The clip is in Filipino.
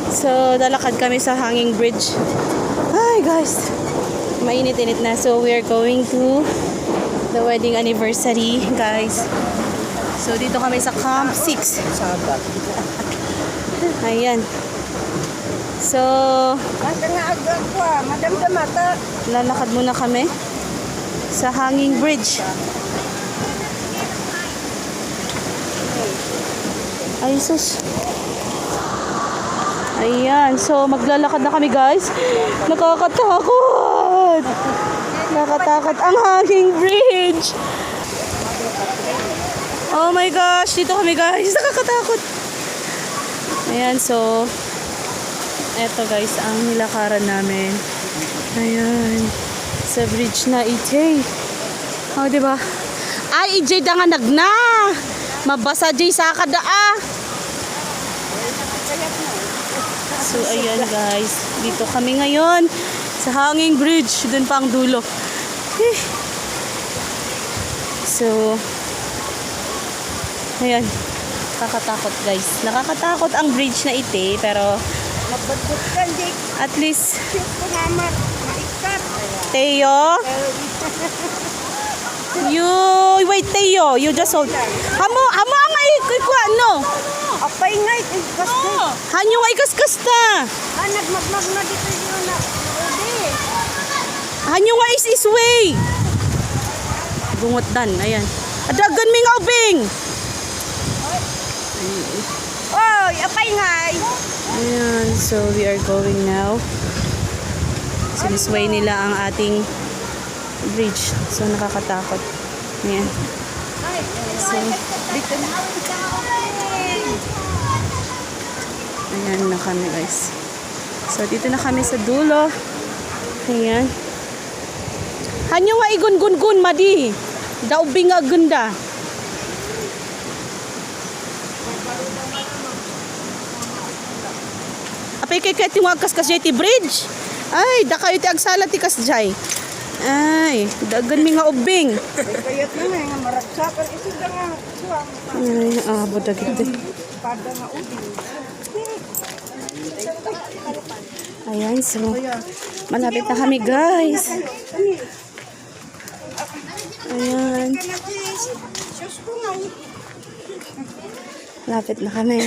So, lalakad kami sa hanging bridge. Hi guys, mainit-init na. So, we are going to the wedding anniversary, guys. So, dito kami sa Camp 6. Ayan. So, lalakad muna kami sa hanging bridge. Ay, sus. Ayan. So, maglalakad na kami, guys. Nakakatakot. Nakakatakot ang hanging bridge. Oh my gosh. Dito kami, guys. Nakakatakot. Ayan. So, eto, guys, ang nilakaran namin. Ayan. Sa bridge na ite. Oh, diba? Ay, ije da nga nagna. Mabasa jay sa kadaa. So, ayan guys. Dito kami ngayon sa hanging bridge. Doon pa ang dulo. So, ayan. Nakakatakot guys. Nakakatakot ang bridge na ite. Pero, at least, Teo, wait, Teo, you just hold. Hamo nga ikuha, no? Apay nga, ikas na. Hanyo nga ikas-kas ta. Nagmagmag na dito yun na. Ode. Hanyo nga is way. Bungot dan, ayan. Adagan mi nga ubing. Oy, apay nga. Ayan, so we are going now. Sinisway nila ang ating bridge. So nakakatakot. Ayan. So, Dito na. ayan na kami guys. So dito na kami sa dulo. Ayan. Hanyo nga igun-gun-gun madi. Daubing nga ganda. Apay kay kati mo agkas kasi ti bridge. Ay, da kayo ti agsala ti kasjay. Ay, dagan mi nga ubing. Kayat na nga maraksakan. Ito na nga. Ay, boda gid. Pada nga udin. Ayan, so malapit na kami guys. Ayan. Sus ko nga. Malapit na kami.